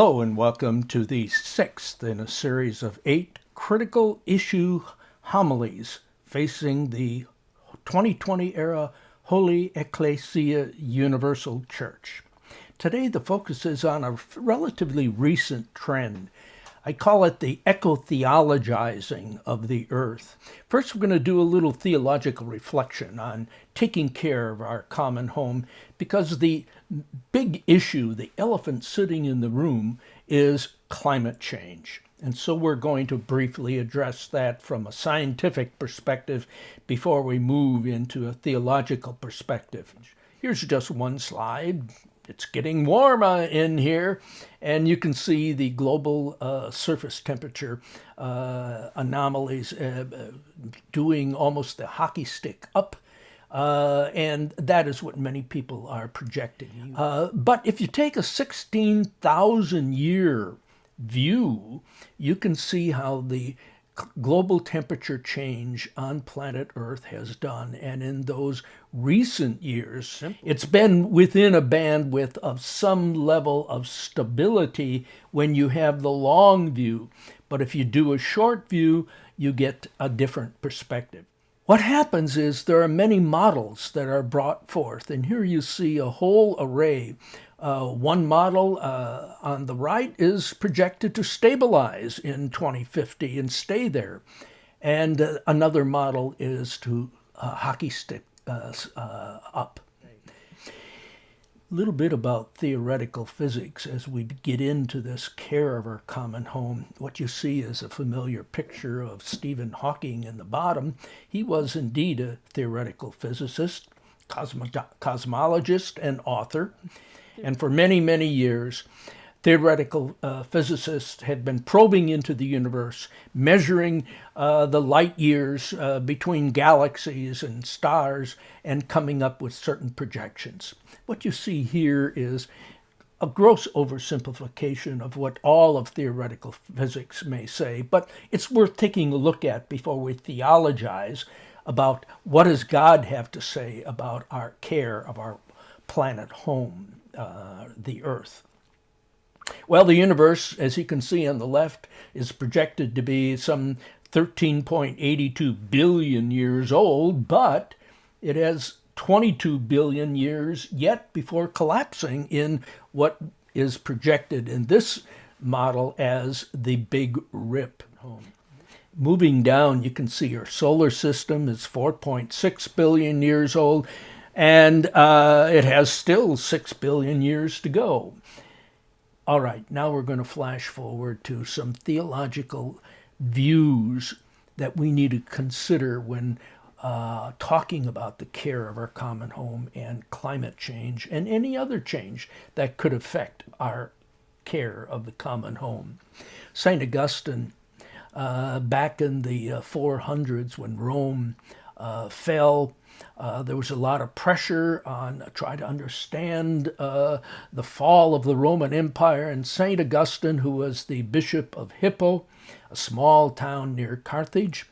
Hello and welcome to the sixth in a series of 8 critical issue homilies facing the 2020 era Holy Ecclesia Universal Church. Today the focus is on a relatively recent trend. I call it the Eco-Theologizing of the earth. First, we're going to do a little theological reflection on taking care of our common home, because the big issue, the elephant sitting in the room, is climate change. And so we're going to briefly address that from a scientific perspective before we move into a theological perspective. Here's just one slide. It's getting warmer in here, and you can see the global surface temperature anomalies doing almost the hockey stick up, and that is what many people are projecting. But if you take a 16,000 year view, you can see how the global temperature change on planet Earth has done. And in those recent years, it's been within a bandwidth of some level of stability when you have the long view. But if you do a short view, you get a different perspective. What happens is there are many models that are brought forth, and here you see a whole array. One model on the right is projected to stabilize in 2050 and stay there. And another model is to hockey stick up. A little bit about theoretical physics as we get into this care of our common home. What you see is a familiar picture of Stephen Hawking in the bottom. He was indeed a theoretical physicist, cosmologist, and author. And for many, many years, theoretical physicists had been probing into the universe, measuring the light years between galaxies and stars, and coming up with certain projections. What you see here is a gross oversimplification of what all of theoretical physics may say, but it's worth taking a look at before we theologize about what does God have to say about our care of our planet home, the earth. Well, the universe, as you can see on the left, is projected to be some 13.82 billion years old, but it has 22 billion years yet before collapsing in what is projected in this model as the Big Rip. Moving down, you can see our solar system is 4.6 billion years old, and it has still 6 billion years to go. All right, now we're going to flash forward to some theological views that we need to consider when talking about the care of our common home and climate change and any other change that could affect our care of the common home. St. Augustin, back in the 400s when Rome fell, there was a lot of pressure on trying to understand the fall of the Roman Empire, and St. Augustin, who was the Bishop of Hippo, a small town near Carthage,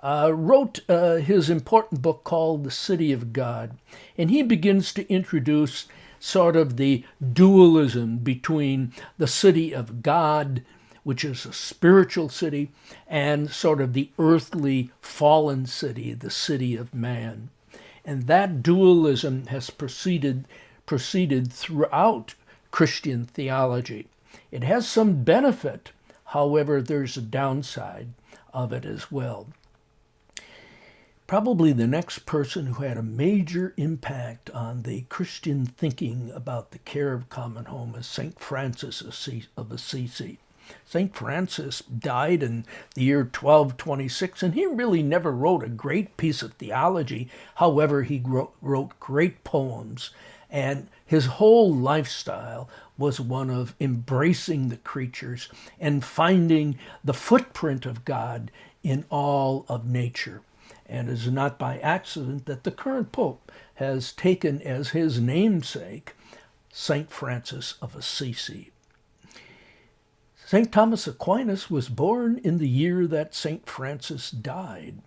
wrote his important book called The City of God. And he begins to introduce sort of the dualism between the city of God, which is a spiritual city, and sort of the earthly fallen city, the city of man. And that dualism has proceeded throughout Christian theology. It has some benefit, however, there's a downside of it as well. Probably the next person who had a major impact on the Christian thinking about the care of common home is St. Francis of Assisi. St. Francis died in the year 1226, and he really never wrote a great piece of theology. However, he wrote great poems, and his whole lifestyle was one of embracing the creatures and finding the footprint of God in all of nature. And it is not by accident that the current Pope has taken as his namesake St. Francis of Assisi. St. Thomas Aquinas was born in the year that St. Francis died.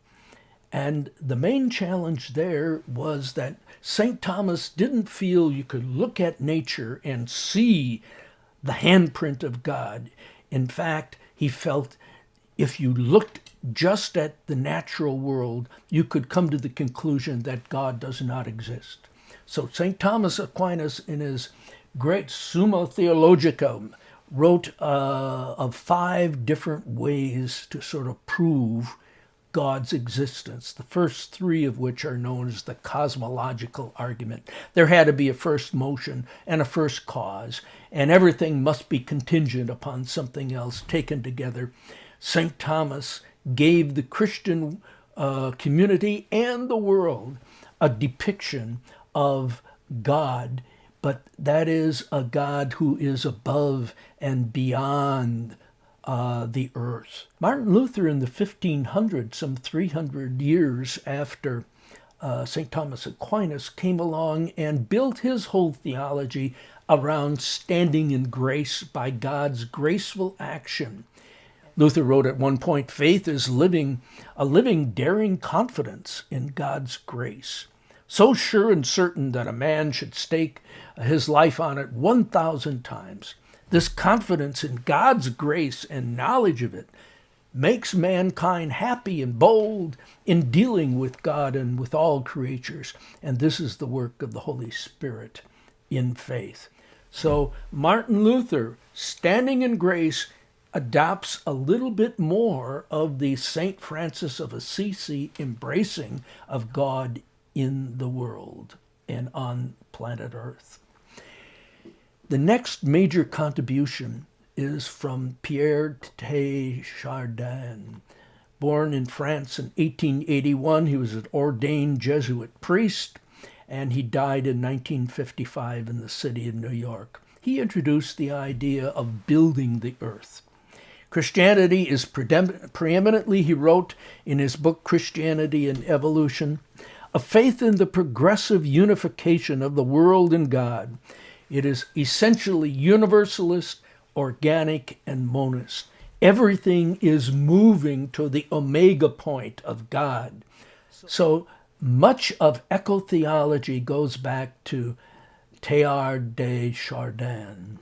And the main challenge there was that St. Thomas didn't feel you could look at nature and see the handprint of God. In fact, he felt if you looked just at the natural world, you could come to the conclusion that God does not exist. So St. Thomas Aquinas, in his great Summa Theologica, wrote of 5 different ways to sort of prove God's existence, the first 3 of which are known as the cosmological argument. There had to be a first motion and a first cause, and everything must be contingent upon something else taken together. St. Thomas gave the Christian community and the world a depiction of God, but that is a God who is above and beyond the earth. Martin Luther in the 1500s, some 300 years after St. Thomas Aquinas, came along and built his whole theology around standing in grace by God's graceful action. Luther wrote at one point, faith is a living, daring confidence in God's grace, so sure and certain that a man should stake his life on it 1,000 times. This confidence in God's grace and knowledge of it makes mankind happy and bold in dealing with God and with all creatures. And this is the work of the Holy Spirit in faith. So Martin Luther, standing in grace, adopts a little bit more of the St. Francis of Assisi embracing of God in the world and on planet Earth. The next major contribution is from Pierre de Chardin. Born in France in 1881, he was an ordained Jesuit priest, and he died in 1955 in the city of New York. He introduced the idea of building the earth. Christianity is preeminently, he wrote in his book Christianity and Evolution, a faith in the progressive unification of the world and God. It is essentially universalist, organic, and monist. Everything is moving to the omega point of God. So much of eco-theology goes back to Pierre de Chardin.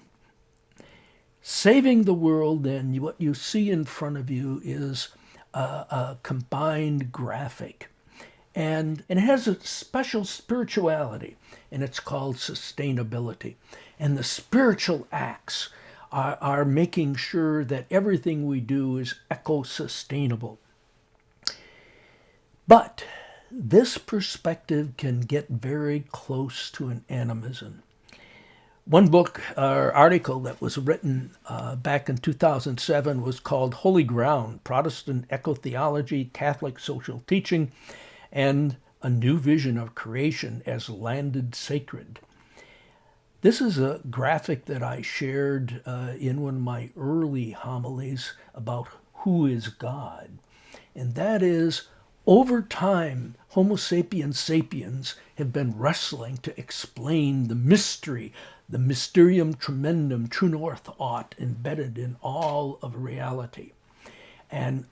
Saving the world, then, what you see in front of you is a combined graphic. And it has a special spirituality, and it's called sustainability. And the spiritual acts are making sure that everything we do is eco-sustainable. But this perspective can get very close to an animism. One book or article that was written back in 2007 was called Holy Ground, Protestant Eco-Theology, Catholic Social Teaching, and a New Vision of Creation as Landed Sacred. This is a graphic that I shared in one of my early homilies about who is God. And that is, over time, Homo sapiens sapiens have been wrestling to explain the mystery, the mysterium tremendum, true north ought embedded in all of reality. And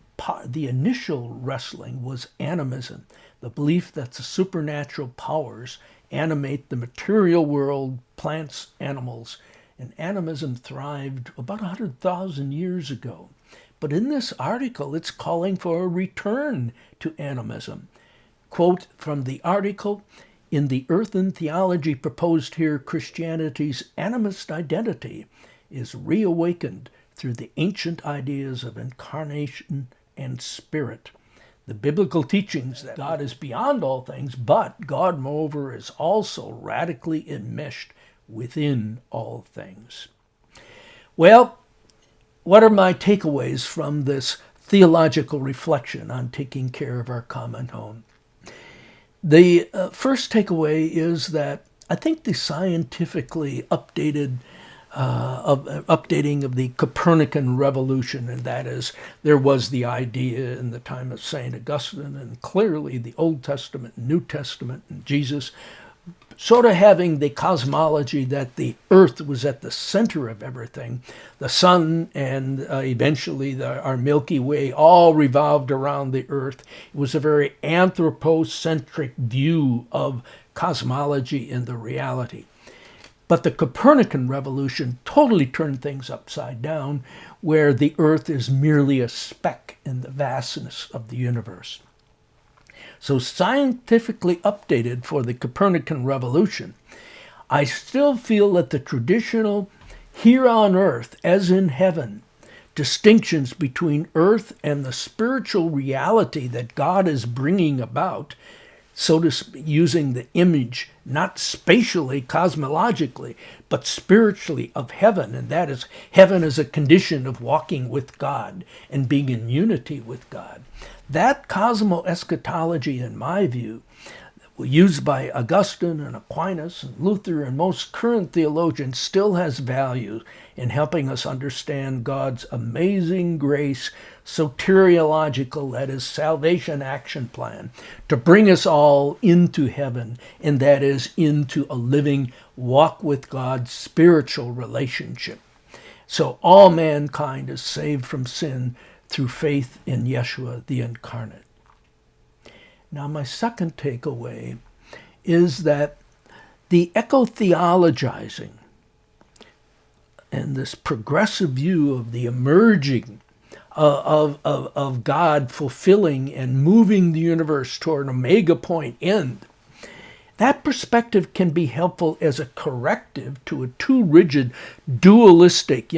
the initial wrestling was animism, the belief that the supernatural powers animate the material world, plants, animals. And animism thrived about 100,000 years ago. But in this article, it's calling for a return to animism. Quote from the article, in the earthen theology proposed here, Christianity's animist identity is reawakened through the ancient ideas of incarnation and spirit. The biblical teachings that God is beyond all things, but God, moreover, is also radically enmeshed within all things. Well, what are my takeaways from this theological reflection on taking care of our common home? The first takeaway is that I think the scientifically updating of the Copernican revolution, and that is, there was the idea in the time of St. Agustin, and clearly the Old Testament, New Testament, and Jesus, sort of having the cosmology that the earth was at the center of everything. The sun and eventually our Milky Way all revolved around the earth. It was a very anthropocentric view of cosmology and the reality. But the Copernican revolution totally turned things upside down, where the earth is merely a speck in the vastness of the universe. So scientifically updated for the Copernican revolution, I still feel that the traditional here on earth as in heaven distinctions between earth and the spiritual reality that God is bringing about, so to speak, using the image, not spatially, cosmologically, but spiritually of heaven. And that is, heaven is a condition of walking with God and being in unity with God. That cosmo-eschatology, in my view, used by Agustin and Aquinas and Luther and most current theologians, still has value in helping us understand God's amazing grace, soteriological, that is, salvation action plan, to bring us all into heaven, and that is, into a living walk with God spiritual relationship. So all mankind is saved from sin through faith in Yeshua the incarnate. Now, my second takeaway is that the eco-theologizing and this progressive view of the emerging of God fulfilling and moving the universe toward an omega point end, that perspective can be helpful as a corrective to a too rigid, dualistic,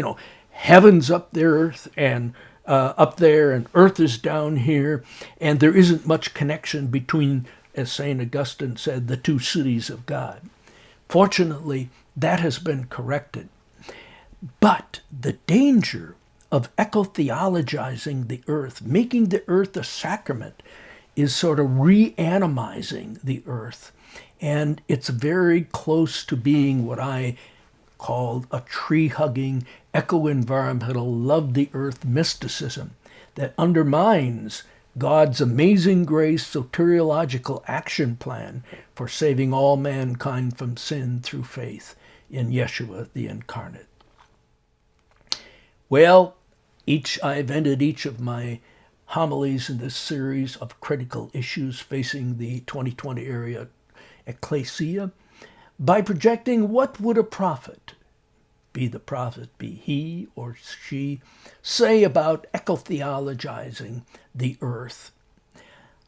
heaven's up there and up there and earth is down here, and there isn't much connection between, as St. Augustine said, the two cities of God. Fortunately, that has been corrected. But the danger of eco-theologizing the earth, making the earth a sacrament, is sort of reanimizing the earth. And it's very close to being what I called a tree-hugging, eco-environmental, love the earth mysticism that undermines God's amazing grace soteriological action plan for saving all mankind from sin through faith in Yeshua the incarnate. Well, I've ended each of my homilies in this series of critical issues facing the 2020 era Ecclesia by projecting what would a prophet, be the prophet, be he or she, say about eco-theologizing the earth.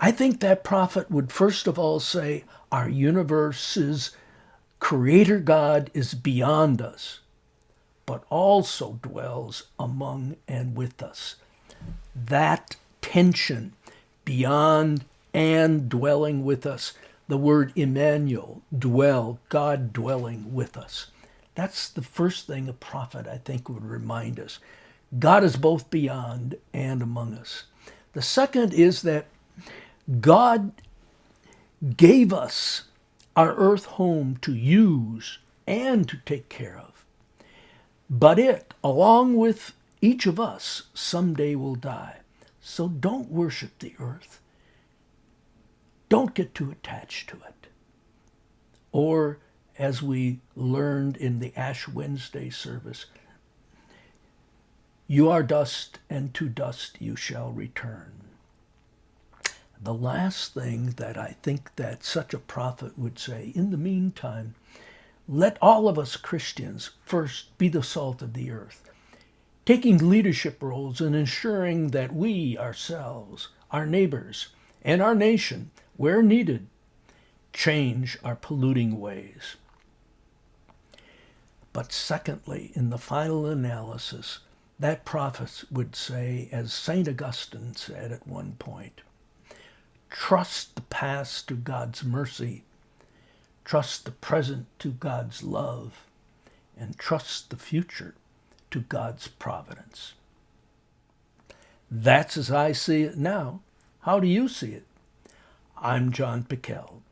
I think that prophet would first of all say our universe's creator God is beyond us, but also dwells among and with us. That tension, beyond and dwelling with us, the word Emmanuel, dwell, God dwelling with us. That's the first thing a prophet, I think, would remind us. God is both beyond and among us. The second is that God gave us our earth home to use and to take care of. But it, along with each of us, someday will die. So don't worship the earth. Don't get too attached to it. Or, as we learned in the Ash Wednesday service, you are dust, and to dust you shall return. The last thing that I think that such a prophet would say, in the meantime, let all of us Christians first be the salt of the earth, taking leadership roles and ensuring that we ourselves, our neighbors, and our nation, where needed, change our polluting ways. But secondly, in the final analysis, that prophet would say, as St. Augustin said at one point, trust the past to God's mercy, trust the present to God's love, and trust the future to God's providence. That's as I see it now. How do you see it? I'm John Piquel.